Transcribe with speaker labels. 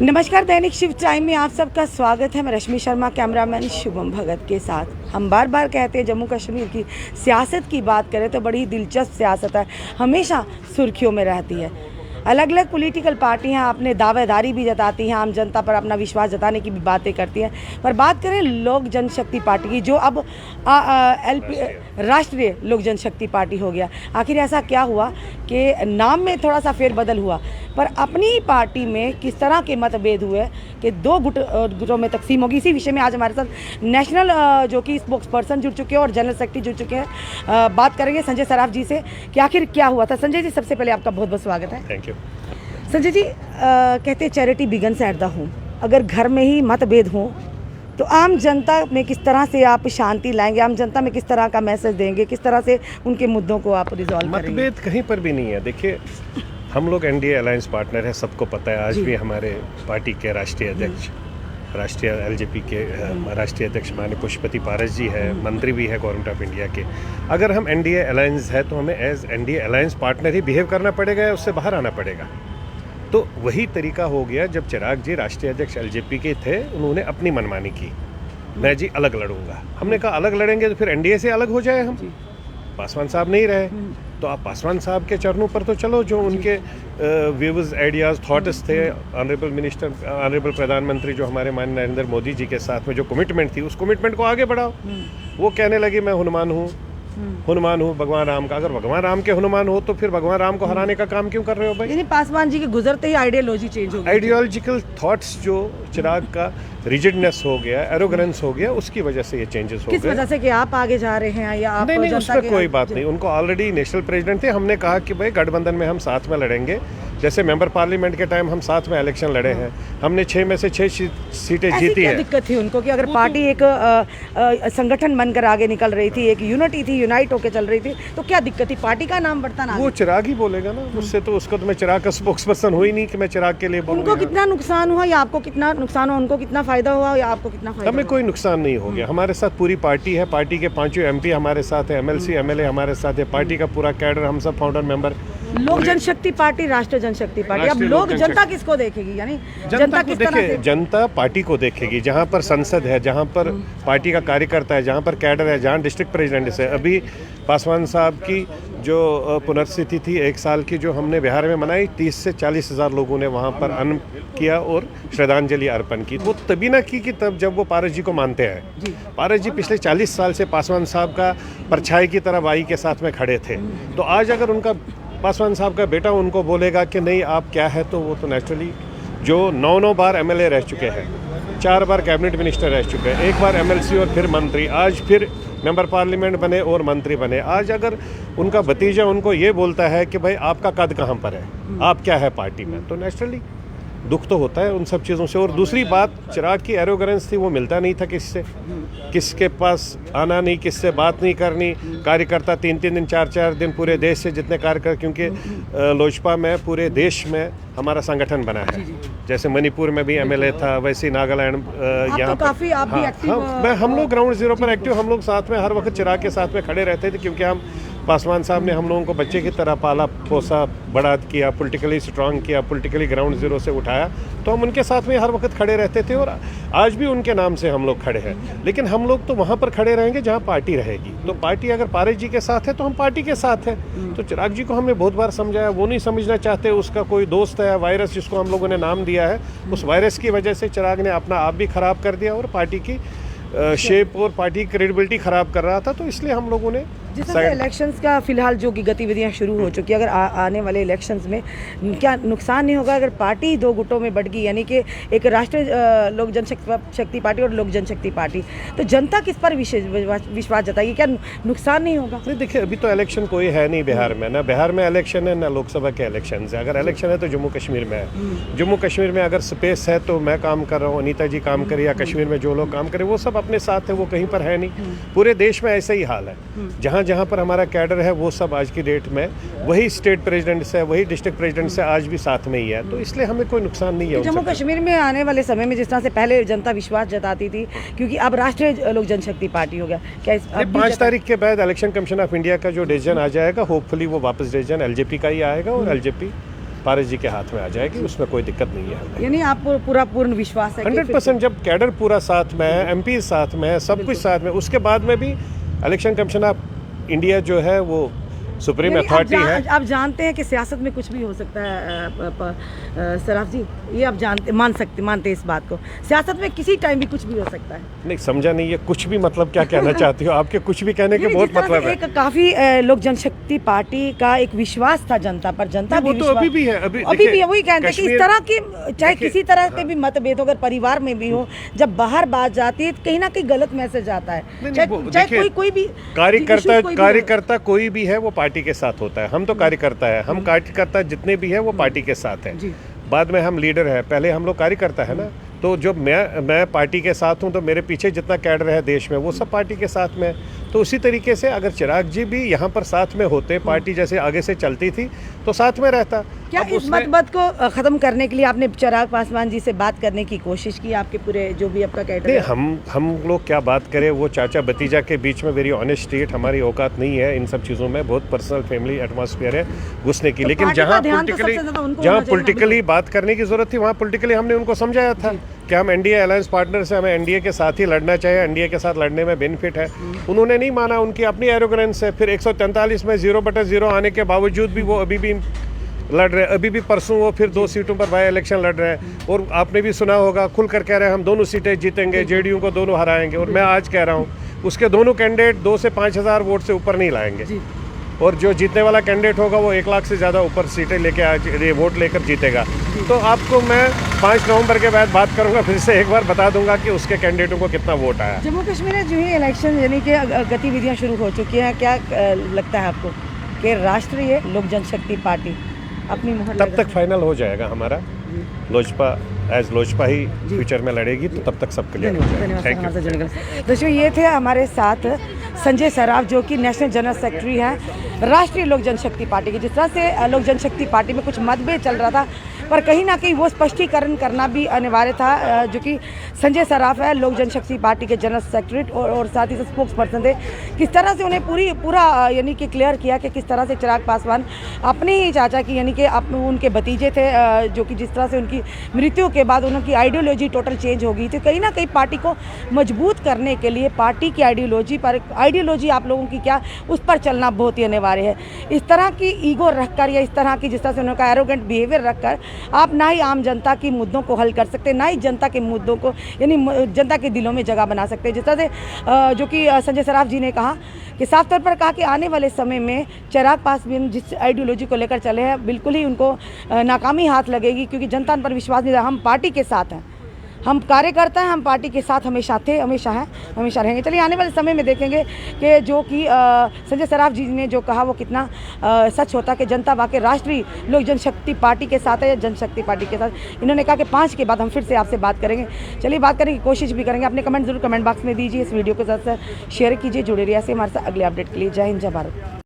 Speaker 1: नमस्कार, दैनिक शिव टाइम में आप सबका स्वागत है। मैं रश्मि शर्मा, कैमरामैन शुभम भगत के साथ। हम बार बार कहते हैं जम्मू कश्मीर की सियासत की बात करें तो बड़ी दिलचस्प सियासत है, हमेशा सुर्खियों में रहती है। अलग अलग पॉलिटिकल पार्टियां अपने दावेदारी भी जताती हैं, आम जनता पर अपना विश्वास जताने की भी बातें करती हैं। पर बात करें लोक जनशक्ति पार्टी की, जो अब राष्ट्रीय लोक जनशक्ति पार्टी हो गया। आखिर ऐसा क्या हुआ कि नाम में थोड़ा सा फेरबदल हुआ, पर अपनी ही पार्टी में किस तरह के मतभेद हुए कि दो गुटों में तकसीम होगी। इसी विषय में आज हमारे साथ नेशनल जो कि स्पोक्स पर्सन जुड़ चुके हैं और जनरल सेक्रेटरी जुड़ चुके हैं। बात करेंगे संजय सराफ जी से कि आखिर क्या हुआ था। संजय जी, सबसे पहले आपका बहुत बहुत स्वागत है।
Speaker 2: Thank you.
Speaker 1: संजय जी, कहते हैं charity begins at the home. अगर घर में ही मतभेद हो तो आम जनता में किस तरह से आप शांति लाएंगे, आम जनता में किस तरह का मैसेज देंगे, किस तरह से उनके मुद्दों को आप रिजॉल्व करेंगे?
Speaker 2: मतभेद कहीं पर भी नहीं है। देखिए, हम लोग एनडीए अलायंस पार्टनर है, सबको पता है। आज भी हमारे पार्टी के राष्ट्रीय अध्यक्ष, राष्ट्रीय एलजेपी के राष्ट्रीय अध्यक्ष माननीय पुष्पति पारस जी है, मंत्री भी है गवर्नमेंट ऑफ इंडिया के। अगर हम एनडीए अलायंस है तो हमें एज एनडीए अलायंस पार्टनर ही बिहेव करना पड़ेगा या उससे बाहर आना पड़ेगा। तो वही तरीका हो गया जब चिराग जी राष्ट्रीय अध्यक्ष एलजेपी के थे, उन्होंने अपनी मनमानी की, मैं जी अलग लड़ूंगा। हमने कहा अलग लड़ेंगे तो फिर एनडीए से अलग हो जाए हम। पासवान साहब नहीं रहे तो आप पासवान साहब के चरणों पर तो चलो, जो उनके व्यूज, आइडियाज़, थॉट्स थे। ऑनरेबल मिनिस्टर, ऑनरेबल प्रधानमंत्री जो हमारे माननीय नरेंद्र मोदी जी के साथ में जो कमिटमेंट थी, उस कमिटमेंट को आगे बढ़ाओ। वो कहने लगे मैं हनुमान हूँ, हनुमान हूँ भगवान राम का। अगर भगवान राम के हनुमान हो तो फिर भगवान राम को हराने का काम क्यों कर रहे हो भाई?
Speaker 1: यानी पासवान जी के गुजरते ही आइडियोलॉजी चेंज हो गई।
Speaker 2: आइडियोलॉजिकल थॉट्स जो चिराग का रिजिडनेस हो गया, एरोगेंस हो गया, उसकी वजह से ये चेंजेस हो गए।
Speaker 1: किस वजह से कि आप आगे जा रहे हैं या आप?
Speaker 2: नहीं, उसमें कोई बात नहीं। उनको ऑलरेडी नेशनल प्रेसिडेंट थे। हमने कहा कि भाई गठबंधन में हम साथ में लड़ेंगे। जैसे मेंबर पार्लियामेंट के टाइम हम साथ में इलेक्शन लड़े हैं, हमने 6 में से 6 सीटें जीती है।
Speaker 1: दिक्कत थी उनको कि अगर पार्टी एक संगठन बनकर आगे निकल रही थी, एक यूनिटी थी, यूनाइट होकर चल रही थी, तो क्या दिक्कत थी? पार्टी का नाम बढ़ता ना।
Speaker 2: वो चिराग ही बोलेगा ना मुझसे, तो उसको तो मैं चिराग का स्पोक्स पर्सन हुई नहीं कि मैं चिराग के लिए बोलूंगा।
Speaker 1: उनको कितना नुकसान हुआ या आपको कितना नुकसान हुआ? उनको कितना फायदा हुआ या आपको कितना फायदा?
Speaker 2: हमें कोई नुकसान नहीं हो गया। हमारे साथ पूरी पार्टी है, पार्टी के 5 एमपी हमारे साथ है, एमएलसी एमएलए हमारे साथ है, पार्टी का पूरा कैडर, हम सब फाउंडर मेंबर।
Speaker 1: लोक जनशक्ति पार्टी, राष्ट्रीय जनशक्ति पार्टी। अब लोग जनता किसको देखेगी? यानी
Speaker 2: जनता किस तरह से? जनता पार्टी को देखेगी। जहाँ पर संसद है, जहाँ पर पार्टी का कार्यकर्ता है, जहाँ पर कैडर है, जहाँ डिस्ट्रिक्ट प्रेसिडेंट है। अभी पासवान साहब की जो पुनर्स्थिति थी 1 साल की, जो हमने बिहार में मनाई, 30 से 40 हज़ार लोगों ने वहाँ पर अन्न किया और श्रद्धांजलि अर्पण की। वो तभी ना की कि तब जब वो पारस जी को मानते हैं। पारस जी पिछले 40 साल से पासवान साहब का परछाई की तरह बाई के साथ में खड़े थे। तो आज अगर उनका पासवान साहब का बेटा उनको बोलेगा कि नहीं आप क्या है, तो वो तो नेचुरली, जो 9 बार एमएलए रह चुके हैं, 4 बार कैबिनेट मिनिस्टर रह चुके हैं, 1 बार एमएलसी और फिर मंत्री, आज फिर मेंबर पार्लियामेंट बने और मंत्री बने। आज अगर उनका भतीजा उनको ये बोलता है कि भाई आपका कद कहाँ पर है, आप क्या है पार्टी में, तो नेचुरली दुख तो होता है उन सब चीज़ों से। और दूसरी बात, चिराग की एरोगेंस थी, वो मिलता नहीं था किससे, किसके पास आना नहीं, किससे बात नहीं करनी। कार्यकर्ता 3-3 दिन, 4-4 दिन पूरे देश से जितने कार्यकर्ता, क्योंकि लोजपा में पूरे देश में हमारा संगठन बना है। जैसे मणिपुर में भी एमएलए था, वैसे नागालैंड यहाँ
Speaker 1: काफ़ी आप भी एक्टिव।
Speaker 2: हम लोग ग्राउंड जीरो पर एक्टिव, हम लोग साथ में हर वक्त चिराग के साथ में खड़े रहते थे, क्योंकि हम पासवान साहब ने हम लोगों को बच्चे की तरह पाला पोसा, बड़ा किया, पॉलिटिकली स्ट्रांग किया, पॉलिटिकली ग्राउंड जीरो से उठाया। तो हम उनके साथ में हर वक्त खड़े रहते थे और आज भी उनके नाम से हम लोग खड़े हैं। लेकिन हम लोग तो वहाँ पर खड़े रहेंगे जहाँ पार्टी रहेगी। तो पार्टी अगर पारस जी के साथ है तो हम पार्टी के साथ हैं। तो चिराग जी को हमने बहुत बार समझाया, वो नहीं समझना चाहते। उसका कोई दोस्त है वायरस, जिसको हम लोगों ने नाम दिया है, उस वायरस की वजह से चिराग ने अपना आप भी खराब कर दिया और पार्टी की शेप और पार्टी की क्रेडिबिलिटी खराब कर रहा था। तो इसलिए हम लोगों ने
Speaker 1: जिस तरह से इलेक्शंस का फिलहाल जो कि गतिविधियां शुरू हो चुकी है, अगर आने वाले इलेक्शंस में क्या नुकसान नहीं होगा अगर पार्टी 2 गुटों में बढ़ गई, यानी कि एक राष्ट्रीय लोक जनशक्ति पार्टी और लोक जनशक्ति पार्टी, तो जनता किस पर विश्वास जताएगी? क्या नुकसान नहीं होगा?
Speaker 2: नहीं, देखिए अभी तो इलेक्शन कोई है नहीं बिहार में, ना बिहार में इलेक्शन है ना लोकसभा के इलेक्शन है। अगर इलेक्शन है तो जम्मू कश्मीर में है। जम्मू कश्मीर में अगर स्पेस है तो मैं काम कर रहा हूँ, अनीता जी काम करें, या कश्मीर में जो लोग काम करें, वो सब अपने साथ है, वो कहीं पर है नहीं। पूरे देश में ऐसा ही हाल है। जहाँ जहाँ पर हमारा कैडर है वो सब आज की डेट में वही स्टेट प्रेसिडेंट से, वही डिस्ट्रिक्ट प्रेसिडेंट से आज भी साथ में ही है। तो इसलिए हमें कोई नुकसान नहीं है।
Speaker 1: जम्मू कश्मीर में आने वाले समय में जिस तरह से पहले जनता विश्वास जताती थी, क्योंकि अब राष्ट्रीय लोक जनशक्ति पार्टी हो गया, क्या
Speaker 2: 5 तारीख के बाद इलेक्शन कमीशन ऑफ इंडिया का जो डिसीजन आ जाएगा, होपफुली वो वापस डिसीजन एलजेपी का ही आएगा और एलजेपी पारस जी के हाथ में आ जाएगी, उसमें कोई दिक्कत नहीं है हमें।
Speaker 1: यानी आपको पूरा पूर्ण विश्वास है कि
Speaker 2: 100% जब कैडर पूरा साथ में है, MP साथ में है, सब कुछ साथ में, उसके बाद में भी इलेक्शन कमीशन ऑफ इंडिया जो है वो सुप्रीम
Speaker 1: यानी
Speaker 2: अथॉरिटी है।
Speaker 1: आप जानते हैं कि सियासत में कुछ भी हो सकता है सराफ जी, ये आप मानते हैं इस बात को, सियासत में किसी टाइम भी कुछ भी हो सकता है।
Speaker 2: नहीं समझा नहीं, ये कुछ भी मतलब क्या कहना चाहती हो? आपके कुछ भी कहने के बहुत मतलब है।
Speaker 1: एक काफी लोक जनशक्ति पार्टी का एक विश्वास था जनता पर, जनता
Speaker 2: वो तो अभी भी है,
Speaker 1: अभी भी है। वही कहते हैं कि इस तरह की चाहे किसी तरह के भी मतभेद हो, अगर परिवार में भी हो, जब बाहर बात जाती है तो कहीं ना कहीं गलत मैसेज आता है। चाहे कोई भी
Speaker 2: कार्यकर्ता कोई भी है वो पार्टी के साथ होता है। हम तो कार्यकर्ता है, हम कार्यकर्ता जितने भी है वो पार्टी के साथ है। बाद में हम लीडर है, पहले हम लोग कार्यकर्ता है ना। तो जो मैं पार्टी के साथ हूँ तो मेरे पीछे जितना कैडर है देश में वो सब पार्टी के साथ में। तो उसी तरीके से अगर चिराग जी भी यहाँ पर साथ में होते, पार्टी जैसे आगे से चलती थी तो साथ में रहता।
Speaker 1: क्या इस मतभेद को खत्म करने के लिए आपने चिराग पासवान जी से बात करने की कोशिश की? आपके पूरे जो भी आपका कैडर है।
Speaker 2: हम लोग क्या बात करें, वो चाचा भतीजा के बीच में वेरी ऑनेस्ट स्टेट, हमारी औकात नहीं है इन सब चीज़ों में, बहुत पर्सनल फैमिली एटमॉस्फेयर है घुसने की। लेकिन जहाँ पॉलिटिकली बात करने की जरूरत थी वहाँ पॉलिटिकली हमने उनको समझाया था कि हम एनडीए अलायंस पार्टनर से, हमें एनडीए के साथ ही लड़ना चाहिए, एनडीए के साथ लड़ने में बेनिफिट है। उन्होंने नहीं माना, उनकी अपनी एरोगेंस है। फिर 143 में 0/0 आने के बावजूद भी वो अभी भी लड़ रहे हैं। अभी भी परसों वो फिर 2 सीटों पर बाई इलेक्शन लड़ रहे हैं। और आपने भी सुना होगा, खुलकर कह रहे हैं हम दोनों सीटें जीतेंगे, जेडीयू को दोनों हराएंगे। और मैं आज कह रहा हूँ उसके दोनों कैंडिडेट 2 से 5,000 वोट से ऊपर नहीं लाएंगे। और जो जीतने वाला कैंडिडेट होगा वो 1 लाख से ज़्यादा ऊपर सीटें लेके वोट लेकर जीतेगा। तो आपको मैं 5 नवंबर के बाद बात करूंगा, फिर से एक बार बता दूंगा कि उसके कैंडिडेटों को कितना वोट आया।
Speaker 1: जम्मू कश्मीर में जो ही इलेक्शन यानी कि गतिविधियां शुरू हो चुकी हैं, क्या लगता है आपको कि राष्ट्रीय लोक जनशक्ति पार्टी अपनी मोहर
Speaker 2: तब तक फाइनल हो जाएगा हमारा, लोजपा ही फ्यूचर में लड़ेगी, तो तब तक सब क्लियर हो जाएगा। Thank you.
Speaker 1: दोस्तों ये थे हमारे साथ संजय सराफ जो कि नेशनल जनरल सेक्रेटरी हैं राष्ट्रीय लोक जनशक्ति पार्टी की। जिस तरह से लोक जनशक्ति पार्टी में कुछ मतभेद चल रहा था, पर कहीं ना कहीं वो स्पष्टीकरण करना भी अनिवार्य था। जो कि संजय सराफ है लोक जनशक्ति पार्टी के जनरल सेक्रेटरी और साथ ही स्पोक्स पर्सन थे। किस तरह से उन्हें पूरा यानी कि क्लियर किया कि किस तरह से चिराग पासवान अपने ही चाचा की यानी कि उनके भतीजे थे, जो कि जिस तरह से उनकी मृत्यु के बाद उनकी आइडियोलॉजी टोटल चेंज हो गई थी। कहीं ना कहीं पार्टी को मजबूत करने के लिए पार्टी की आइडियोलॉजी आप लोगों की क्या, उस पर चलना बहुत ही अनिवार्य है। इस तरह की ईगो रखकर या इस तरह की जिस तरह से उनका एरोगेंट बिहेवियर रखकर आप ना ही आम जनता की मुद्दों को हल कर सकते, ना ही जनता के मुद्दों को यानी जनता के दिलों में जगह बना सकते। जिस तरह से जो कि संजय सराफ जी ने कहा कि साफ तौर पर कहा कि आने वाले समय में चिराग पासवान जिस आइडियोलॉजी को लेकर चले हैं बिल्कुल ही उनको नाकामी हाथ लगेगी, क्योंकि जनता उन पर विश्वास नहीं। हम पार्टी के साथ हैं, हम कार्यकर्ता हैं, हम पार्टी के साथ हमेशा थे, हमेशा हैं, हमेशा रहेंगे। चलिए आने वाले समय में देखेंगे कि जो कि संजय सराफ जी ने जो कहा वो कितना सच होता कि जनता वाकई राष्ट्रीय लोक जनशक्ति पार्टी के साथ है या जनशक्ति पार्टी के साथ। इन्होंने कहा कि 5 के बाद हम फिर से आपसे बात करेंगे। चलिए बात करने की कोशिश भी करेंगे। अपने कमेंट जरूर कमेंट बॉक्स में दीजिए, इस वीडियो को ज़्यादा से शेयर कीजिए, जुड़े रहिए ऐसे हमारे साथ अगले अपडेट के लिए। जय हिंद, जय भारत।